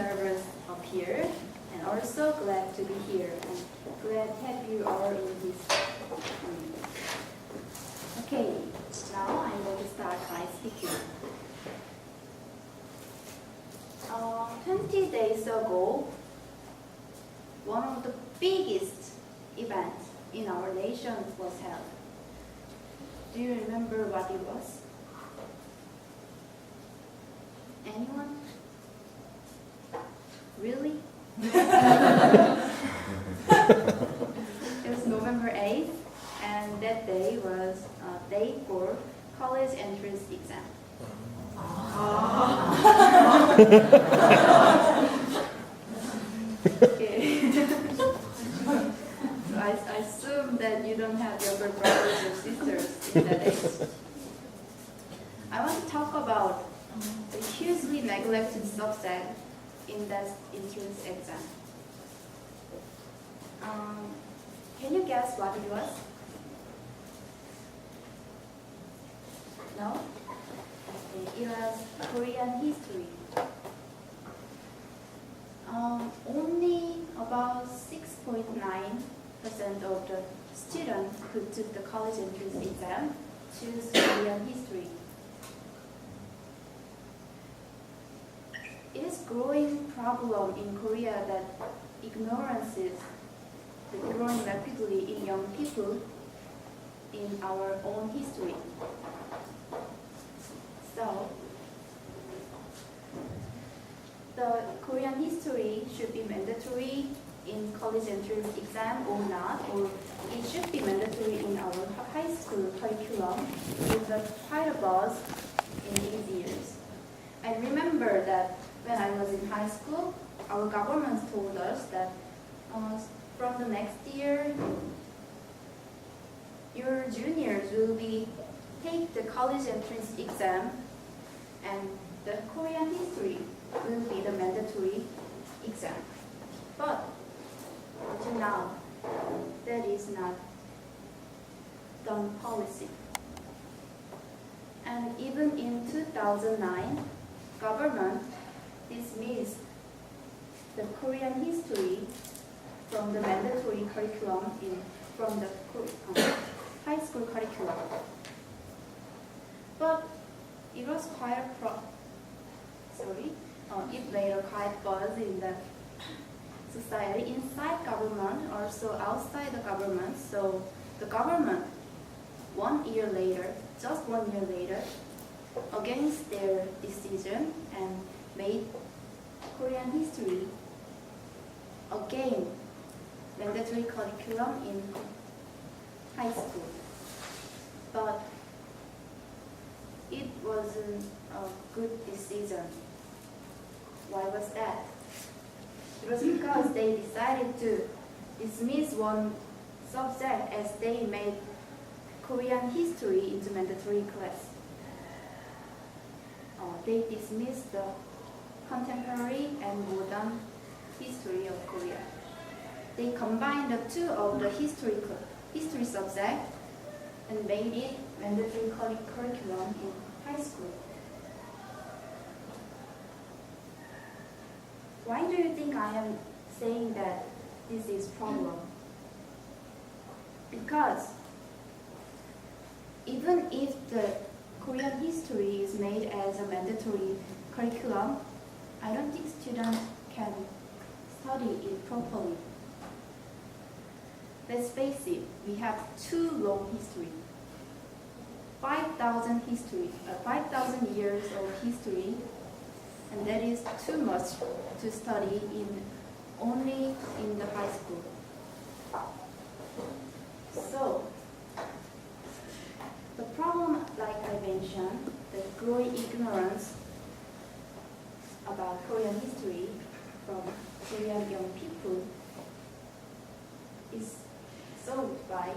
nervous up here, and also glad to be here, and glad to have you all in this. Okay, now I'm going to start by speaking. 20 days ago, one of the biggest events in our nation was held. Do you remember what it was? Anyone? Really? It was November 8th, and that day was a day for college entrance exam. Okay. So I assume that you don't have younger brothers or sisters in that age. I want to talk about the hugely neglected subject in that entrance exam. Can you guess what it was? No? Okay, it was Korean history. Only about 6.9% of the students who took the college entrance exam choose Korean history. It is a growing problem in Korea that ignorance is growing rapidly in young people in our own history. So, the Korean history should be mandatory in college entrance exam or not, or it should be mandatory in our high school curriculum with quite a buzz in these years. I remember that when I was in high school, our government told us that from the next year, your juniors will take the college entrance exam, and the Korean history will be the mandatory exam. But until now, that is not done policy. And even in 2009, government dismissed the Korean history from the mandatory curriculum from the high school curriculum. But it was quite it later quite buzz in the society inside government, also outside the government. So the government, 1 year later, just 1 year later, against their decision and made Korean history again mandatory curriculum in high school. But it wasn't a good decision. Why was that? It was because they decided to dismiss one subject as they made Korean history into mandatory class. They dismissed the contemporary and modern history of Korea. They combined the two of the history subject and made it mandatory curriculum in high school. Why do you think I am saying that this is a problem? Because even if the Korean history is made as a mandatory curriculum, I don't think students can study it properly. Let's face it, we have too long history. 5,000 years of history, and that is too much to study only in the high school. So, the problem, like I mentioned, the growing ignorance about Korean history from Korean young people is solved by,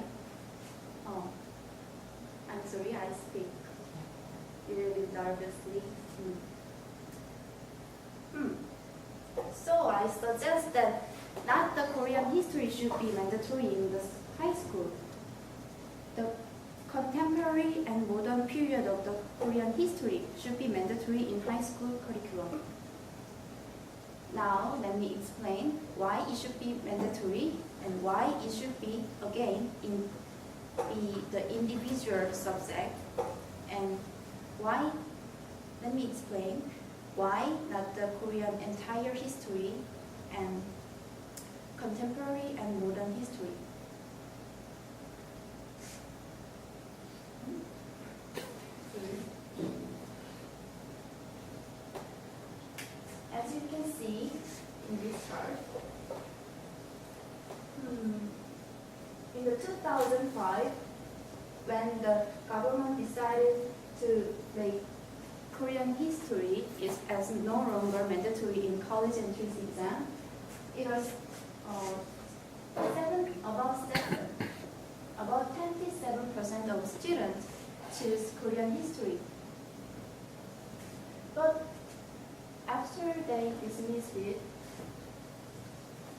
I'm sorry, I speak a little bit nervously. So I suggest that not the Korean history should be mandatory in the high school. The contemporary and modern period of the Korean history should be mandatory in high school curriculum. Now let me explain why it should be mandatory and why it should be again be the individual subject, and why, let me explain why not the Korean entire history and contemporary and modern history. As you can see in this chart, in the 2005, when the government decided to make Korean history is as no longer mandatory in college entrance exam, it was about 27% of students choose Korean history. But after they dismissed it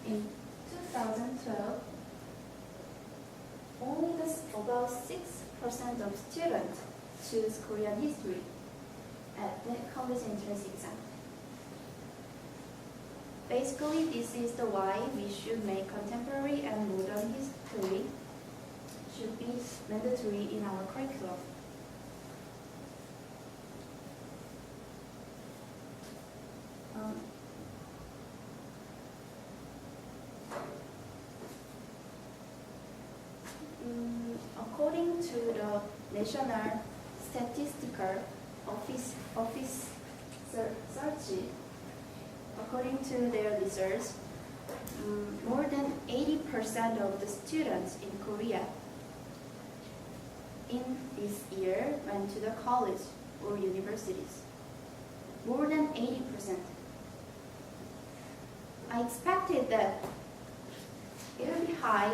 in 2012, only about 6% of students choose Korean history at the college entrance exam. Basically, this is the why we should make contemporary and modern history should be mandatory in our curriculum. According to the National Statistical Office Suji, according to their research, more than 80% of the students in Korea in this year went to the college or universities. More than 80%. I expected that it will be high.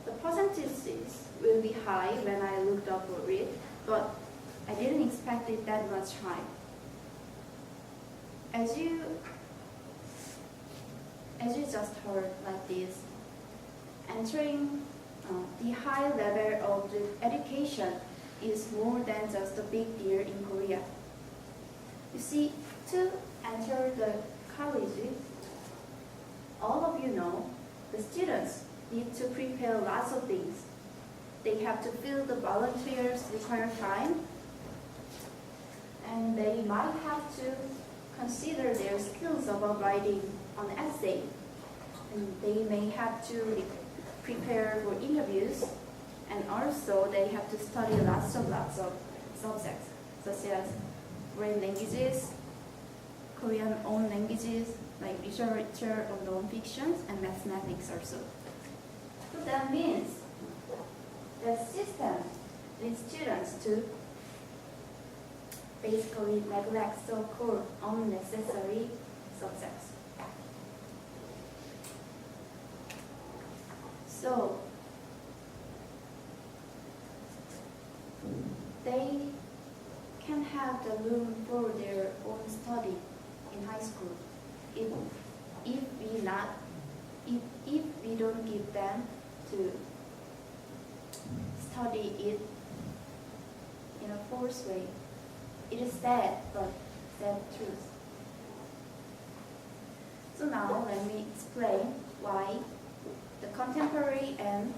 The percentages will be high when I looked up for it, but I didn't expect it that much high. As you just heard like this, entering the high level of the education is more than just a big deal in Korea. You see, to enter the college, all of you know, the students need to prepare lots of things. They have to fill the volunteers required time, and they might have to consider their skills about writing an essay, and they may have to prepare for interviews, and also they have to study lots of subjects, such as foreign languages, Korean own languages, like literature or non-fiction, and mathematics also. So that means the system needs students to basically neglect so-called unnecessary subjects. So they can have the room for their own study in high school if we don't give them to study it in a forced way. It is sad, but sad truth. So now let me explain why the contemporary and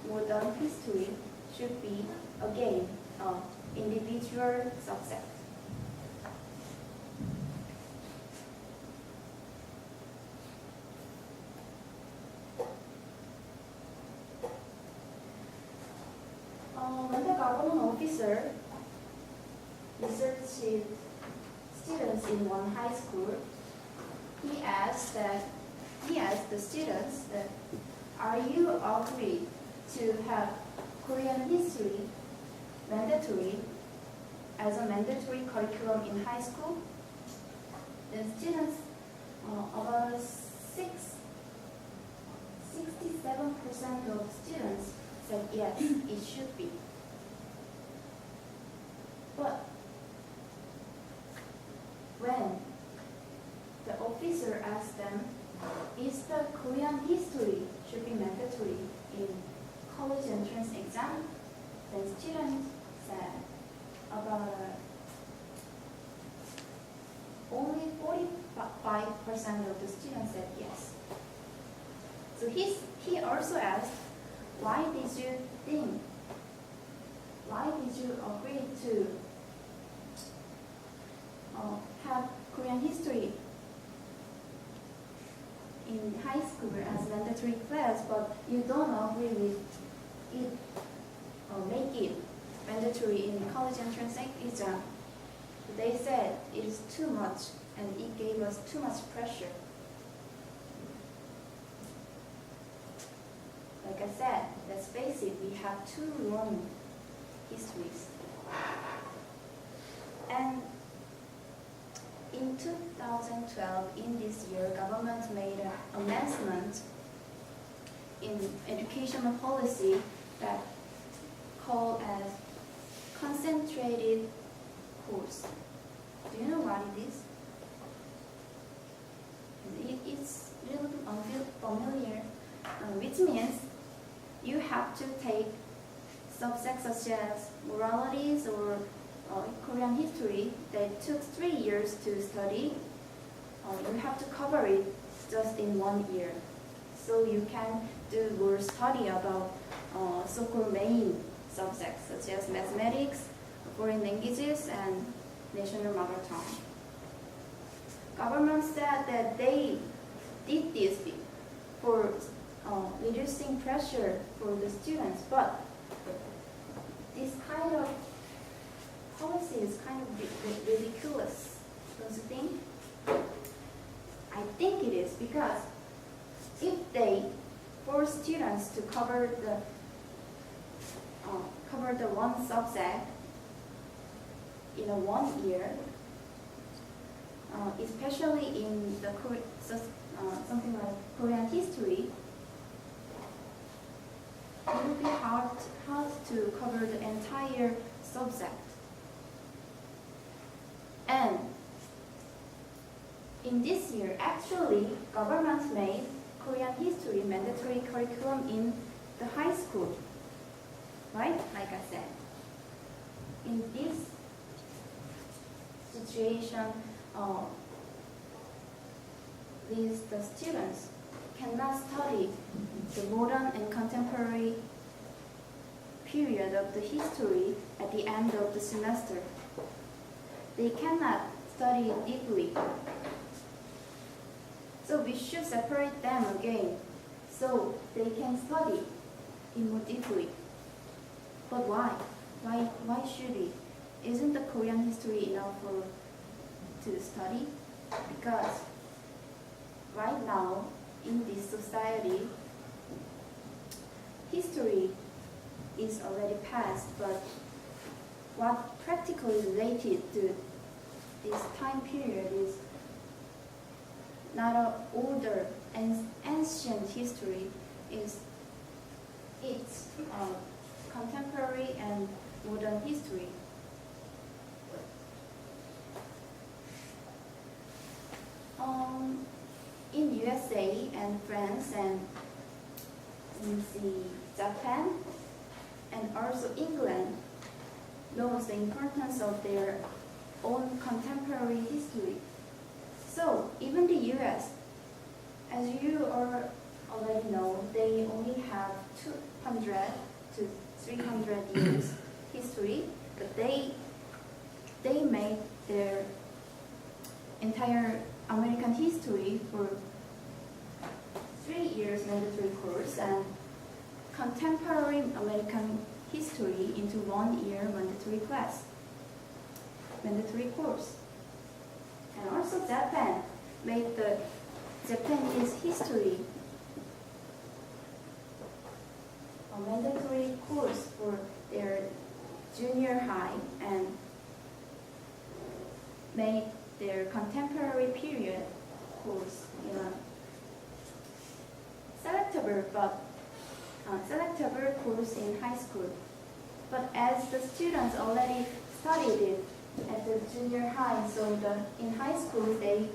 modern history should be again an individual subject. When the government officer researched students in one high school, he asked the students that, are you agree to have Korean history mandatory as a mandatory curriculum in high school? The students, about 67% of students said yes, it should be. But when the officer asked them, is the Korean history should be mandatory in college entrance exam? The students said about only 45% of the students said yes. So he also asked, why did you agree to have Korean history in high school as mandatory class, but you don't agree with it or make it mandatory in college entrance exam? They said it is too much and it gave us too much pressure. Like I said, let's face it, we have two long histories. And in 2012, in this year, government made an amendment in educational policy that called as concentrated course. Do you know what it is? It's really familiar, which means you have to take subjects such as moralities or Korean history that took 3 years to study. You have to cover it just in 1 year. So you can do more study about so-called main subjects such as mathematics, foreign languages, and national mother tongue. Government said that they did this for reducing pressure for the students, but this kind of policy is kind of ridiculous, don't you think? I think it is, because if they force students to cover the one subject in a 1 year, especially in the something like Korean history, it would be hard to cover the entire subject. And in this year, actually, government made Korean history mandatory curriculum in the high school, right? Like I said, in this situation, the students cannot study the modern and contemporary period of the history at the end of the semester. They cannot study it deeply. So we should separate them again so they can study it more deeply. But why? Why should it? Isn't the Korean history enough to study? Because right now, in this society, history is already past, but what practically related to this time period is not an older and ancient history, it's contemporary and modern history. In USA and France and Japan and also England knows the importance of their own contemporary history. So even the US, as you already know, they only have 200 to 300 years history, but they made their entire American history for 3 years mandatory course and contemporary American history into 1 year mandatory course. And also Japan made the Japanese history a mandatory course for their junior high and made their contemporary period course in a selectable course in high school. But as the students already studied it at the junior high, so in high school they